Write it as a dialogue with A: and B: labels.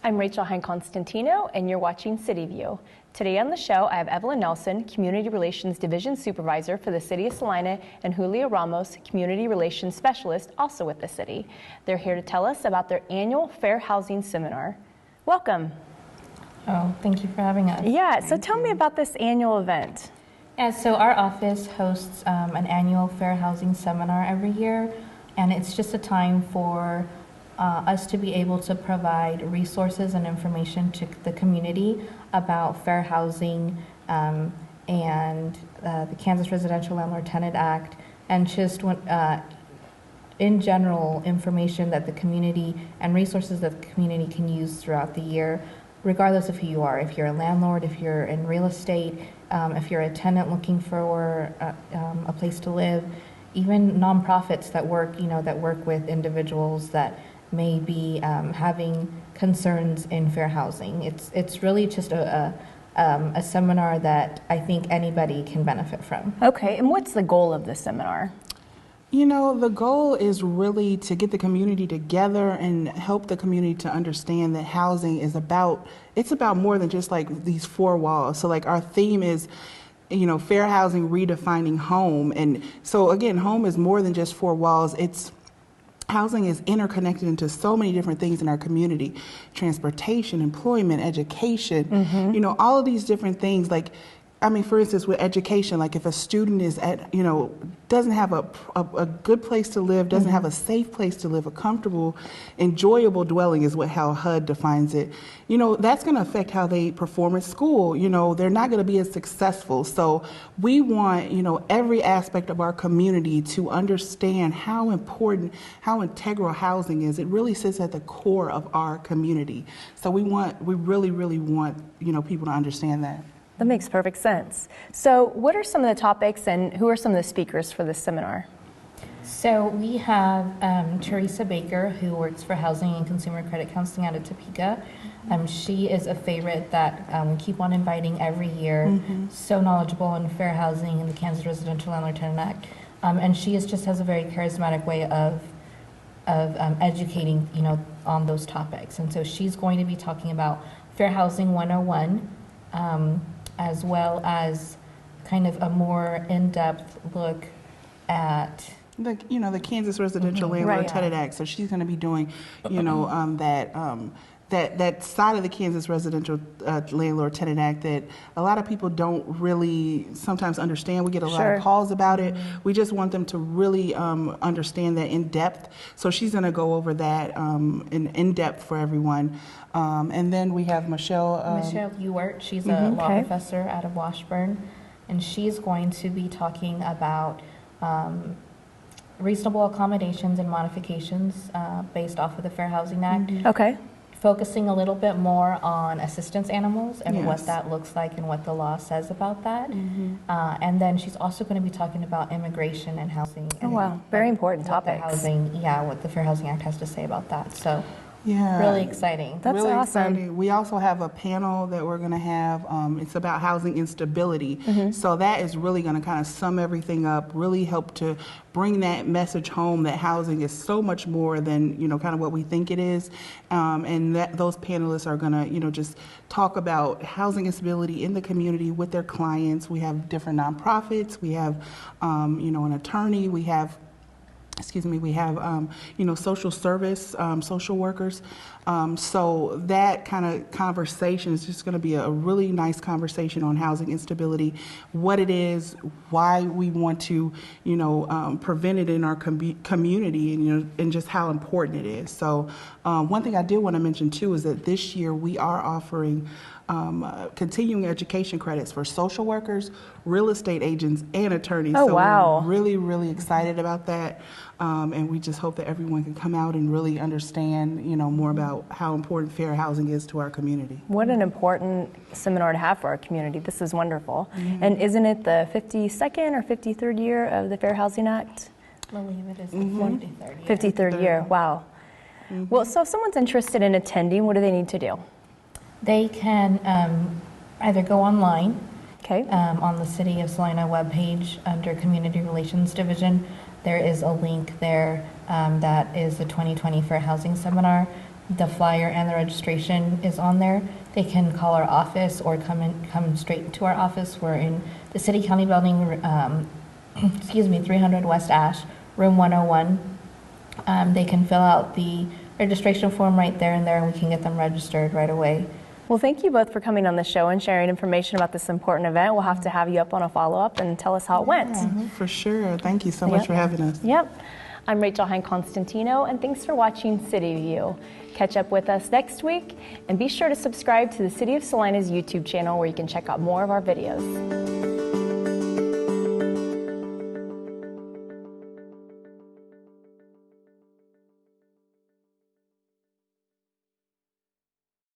A: I'm Rachel Hinde-Constantino, and you're watching City View. Today on the show, I have Evelyn Nelson, Community Relations Division Supervisor for the City of Salina, and Julio Ramos, Community Relations Specialist, also with the city. They're here to tell us about their annual Fair Housing Seminar. Welcome.
B: Oh, thank you for having us.
A: Yeah, so tell me about this annual event.
B: Yeah, so our office hosts an annual Fair Housing Seminar every year, and it's just a time for us to be able to provide resources and information to the community about fair housing and the Kansas Residential Landlord-Tenant Act, and just in general information that the community and resources that the community can use throughout the year, regardless of who you are. If you're a landlord, if you're in real estate, if you're a tenant looking for a place to live, even nonprofits that work with individuals that may be having concerns in fair housing. It's really just a seminar that I think anybody can benefit from.
A: Okay, and what's the goal of this seminar?
C: You know, the goal is really to get the community together and help the community to understand that housing is about more than just like these four walls. So like our theme is, you know, fair housing redefining home. And so again, home is more than just four walls. Housing is interconnected into so many different things in our community: transportation, employment, education, you know, all of these different things. Like, I mean, for instance, with education, like if a student is doesn't have a good place to live, doesn't have a safe place to live, a comfortable, enjoyable dwelling is how HUD defines it, you know, that's going to affect how they perform at school. You know, they're not going to be as successful. So we want, you know, every aspect of our community to understand how important, how integral housing is. It really sits at the core of our community. So we really, really want, you know, people to understand that.
A: That makes perfect sense. So what are some of the topics and who are some of the speakers for this seminar?
B: So we have Teresa Baker, who works for Housing and Consumer Credit Counseling out of Topeka. She is a favorite that we keep on inviting every year. So knowledgeable in fair housing and the Kansas Residential Landlord-Tenant Act. And she has a very charismatic way of educating, you know, on those topics. And so she's going to be talking about Fair Housing 101, as well as kind of a more in-depth look at
C: the Kansas Residential Landlord-Tenant Act. So she's going to be doing, you know, that side of the Kansas Residential Landlord-Tenant Act that a lot of people don't really sometimes understand. We get a lot of calls about it. We just want them to really understand that in depth. So she's going to go over that in depth for everyone. And then we have Michelle
B: Ewert. She's a law professor out of Washburn, and she's going to be talking about reasonable accommodations and modifications based off of the Fair Housing Act.
A: Okay.
B: Focusing a little bit more on assistance animals and what that looks like and what the law says about that. And then she's also going to be talking about immigration and housing.
A: Oh, wow. Very important topics.
B: What the Fair Housing Act has to say about that. So
C: yeah,
B: really exciting.
A: That's
C: really
A: awesome.
C: Exciting. We also have a panel that we're going to have. It's about housing instability. So that is really going to kind of sum everything up, really help to bring that message home that housing is so much more than, you know, kind of what we think it is. And that those panelists are going to, you know, just talk about housing instability in the community with their clients. We have different nonprofits. We have, you know, an attorney. We have you know, social service, social workers. So that kind of conversation is just going to be a really nice conversation on housing instability, what it is, why we want to, you know, prevent it in our community, and, you know, and just how important it is. So one thing I did want to mention too is that this year we are offering continuing education credits for social workers, real estate agents, and attorneys.
A: Oh, wow.
C: We're really, really excited about that. And we just hope that everyone can come out and really understand, you know, more about how important fair housing is to our community.
A: What an important seminar to have for our community. This is wonderful. And isn't it the 52nd or 53rd year of the Fair Housing Act?
B: I believe it is the 53rd year.
A: 53rd year, wow. Well, so if someone's interested in attending, what do they need to do?
B: They can either go online
A: Okay.
B: On the City of Salina webpage under Community Relations Division. There is a link there that is the 2020 Fair Housing Seminar. the flyer and the registration is on there, they can call our office or come straight to our office. We're in the City County Building, 300 West Ash, room 101. They can fill out the registration form right there and there, and we can get them registered right away.
A: Well, thank you both for coming on the show and sharing information about this important event. We'll have to have you up on a follow-up and tell us how it went.
C: For sure. Thank you so much for having us.
A: Yep. I'm Rachel Hinde-Constantino, and thanks for watching City View. Catch up with us next week, and be sure to subscribe to the City of Salina's YouTube channel where you can check out more of our videos.